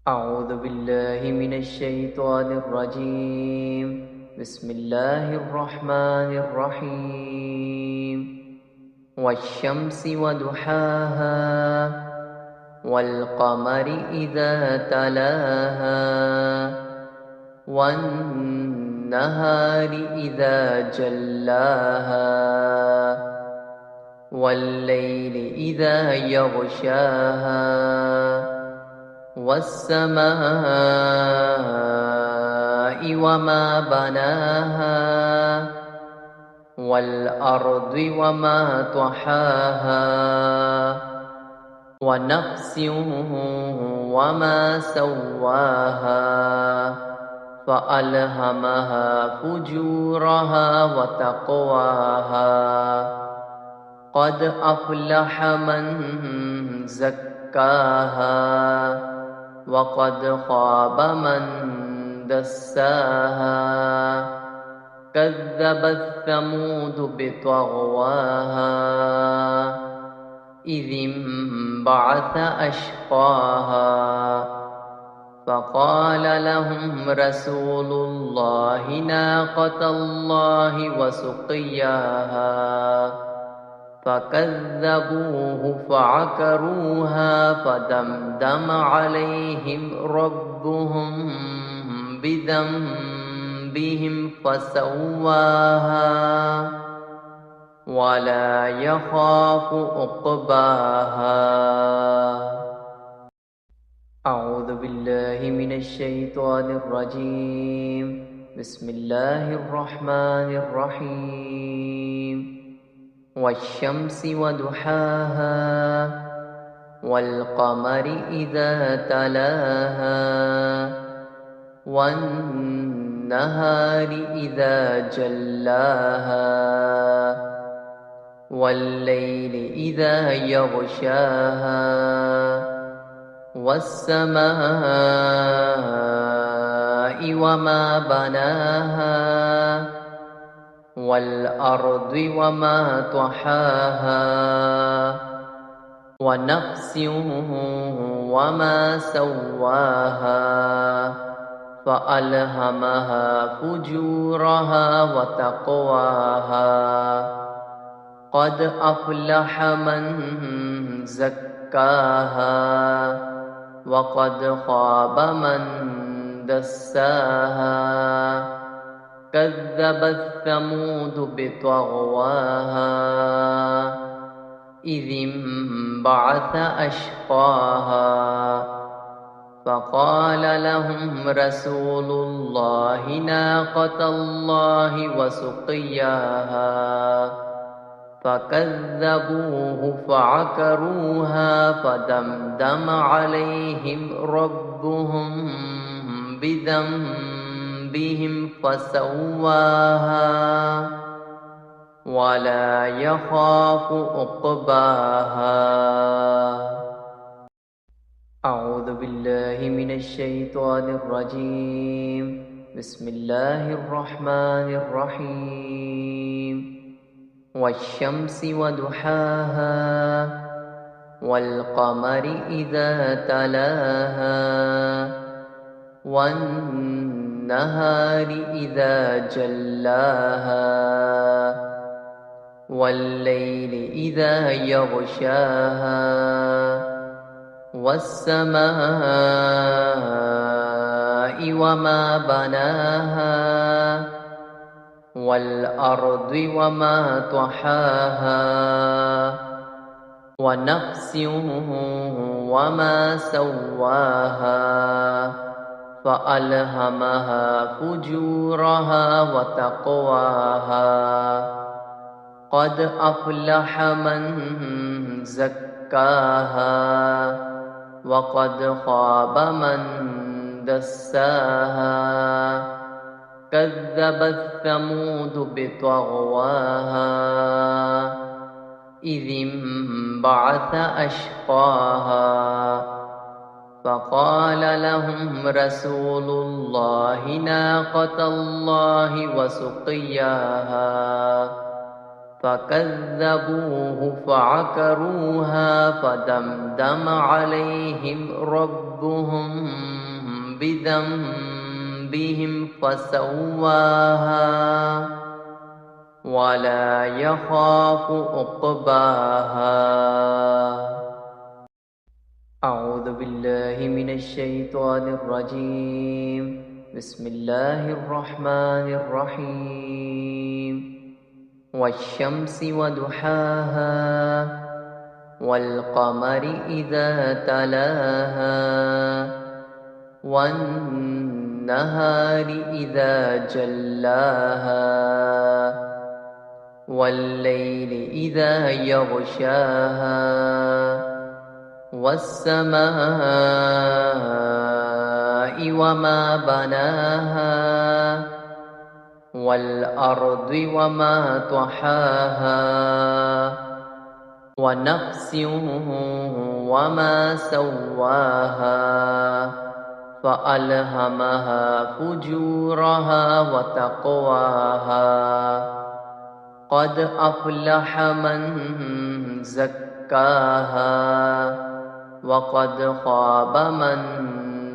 أعوذ بالله من الشيطان الرجيم. بسم الله الرحمن الرحيم. والشمس وضحاها والقمر إذا تلاها والنهار إذا جلاها والليل إذا يغشاها والسماء وما بناها والأرض وما طحاها ونفس وما سواها فألهمها فجورها وتقواها قد أفلح من زكاها وقد خاب من دساها كذبت ثمود بطغواها إذ انبعث أشقاها فقال لهم رسول الله ناقة الله وسقياها فكذبوه فعقروها فدمدم عليهم ربهم بذنبهم فسواها ولا يخاف عقباها. أعوذ بالله من الشيطان الرجيم. بسم الله الرحمن الرحيم. والشمس وضحاها والقمر إذا تلاها والنهار إذا جلاها والليل إذا يغشاها والسماء وما بناها والأرض وما طحاها ونفس وما سواها فألهمها فجورها وتقواها قد أفلح من زكاها وقد خاب من دساها كذبت ثمود بطغواها إذ انبعث أشقاها فقال لهم رسول الله ناقة الله وسقياها فكذبوه فعقروها فدمدم عليهم ربهم بذنبهم فسواها ولا يخاف عقباها. أعوذ بالله من الشيطان الرجيم. بسم الله الرحمن الرحيم. والشمس وضحاها والقمر إذا تلاها والنهار إذا جلاها والليل إذا يغشاها والسماء وما بناها والأرض وما طحاها ونفس وما سواها فألهمها فجورها وتقواها قد أفلح من زكاها وقد خاب من دساها كذبت ثمود بطغواها إذ انبعث أشقاها فقال لهم رسول الله ناقة الله وسقياها فكذبوه فعقروها فدمدم عليهم ربهم بذنبهم فسواها ولا يخاف عقباها. أعوذ بالله من الشيطان الرجيم. بسم الله الرحمن الرحيم. والشمس وضحاها والقمر إذا تلاها والنهار إذا جلاها والليل إذا يغشاها والسماء وما بناها والأرض وما طحاها ونفس وما سواها فألهمها فجورها وتقواها. قد أفلح من زكاها وقد خاب من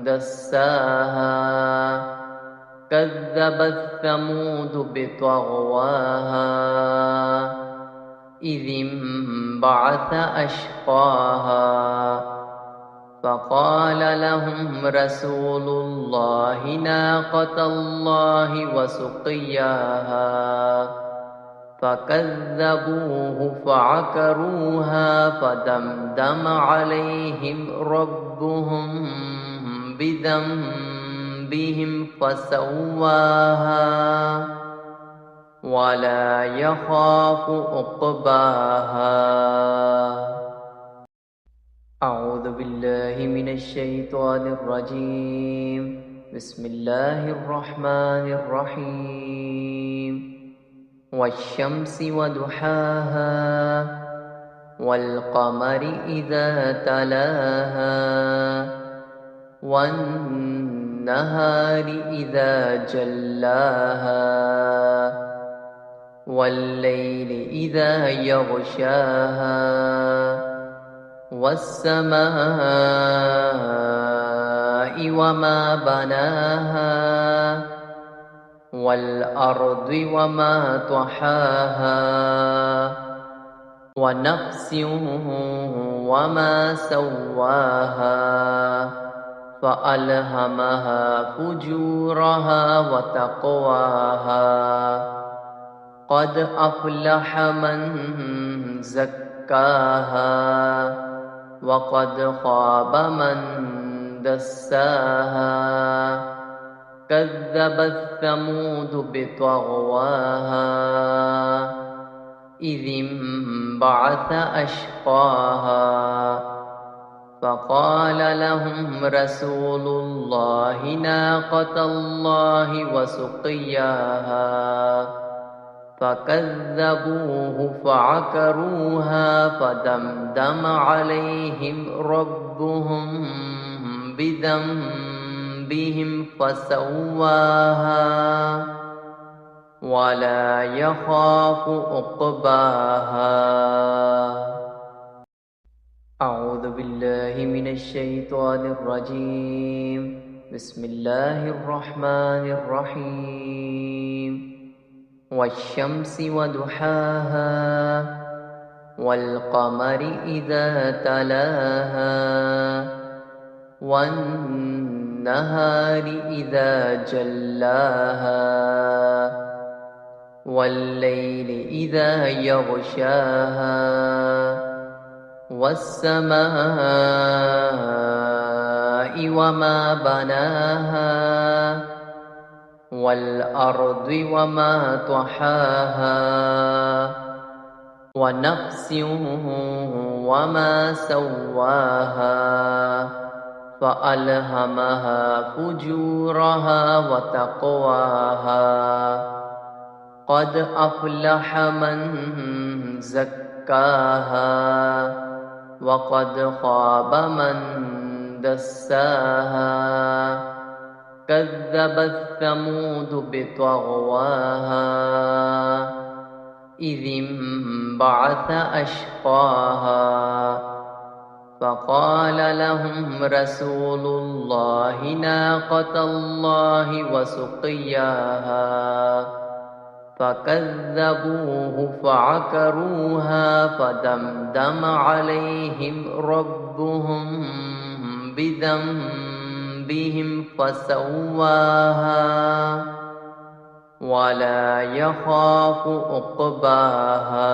دساها. كذبت ثمود بطغواها إذ انبعث أشقاها فقال لهم رسول الله ناقة الله وسقياها فكذبوه فعقروها فدمدم عليهم ربهم بذنبهم فسواها ولا يخاف عقباها. أعوذ بالله من الشيطان الرجيم. بسم الله الرحمن الرحيم. والشمس وضحاها والقمر إذا تلاها والنهار إذا جلاها والليل إذا يغشاها والسماء وما بناها والأرض وما طحاها ونفس وما سواها فألهمها فجورها وتقواها. قد أفلح من زكاها وقد خاب من دساها. كذبت ثمود بطغواها إذ انبعث أشقاها فقال لهم رسول الله ناقة الله وسقياها فكذبوه فعقروها فدمدم عليهم ربهم بذنبهم فسواها ولا يخاف عقباها. أعوذ بالله من الشيطان الرجيم. بسم الله الرحمن الرحيم. والشمس وضحاها والقمر إذا تلاها والنهار إذا جلاها والليل إذا يغشاها والسماء وما بناها والأرض وما طحاها ونفس وما سواها فألهمها فجورها وتقواها. قد أفلح من زكاها وقد خاب من دساها. كذبت ثمود بطغواها إذ انبعث أشقاها فقال لهم رسول الله ناقة الله وسقياها فكذبوه فعقروها فدمدم عليهم ربهم بذنبهم فسواها ولا يخاف عقباها.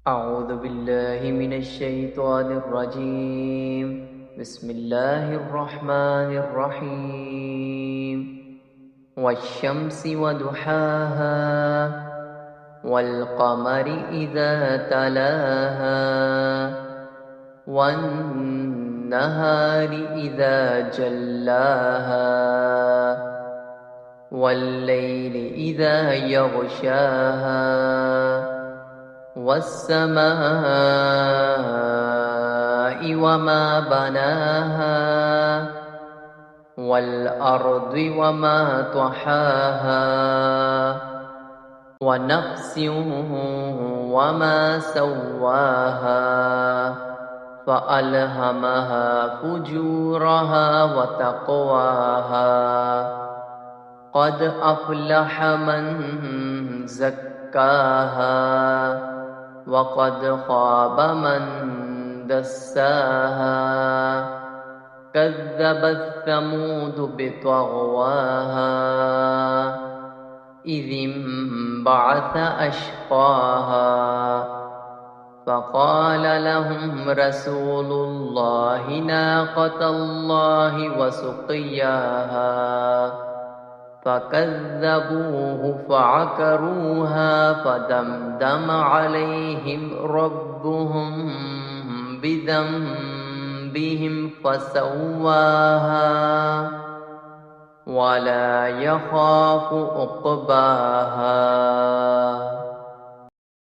أعوذ بالله من الشيطان الرجيم. بسم الله الرحمن الرحيم. والشمس وضحاها والقمر إذا تلاها والنهار إذا جلاها والليل إذا يغشاها والسماء وما بناها والأرض وما طحاها ونفس وما سواها فألهمها فجورها وتقواها قد أفلح من زكاها وقد خاب من دساها. كذبت ثمود بطغواها إذ انبعث أشقاها فقال لهم رسول الله ناقة الله وسقياها فكذبوه فعقروها فدمدم عليهم ربهم بذنبهم فسواها ولا يخاف عقباها.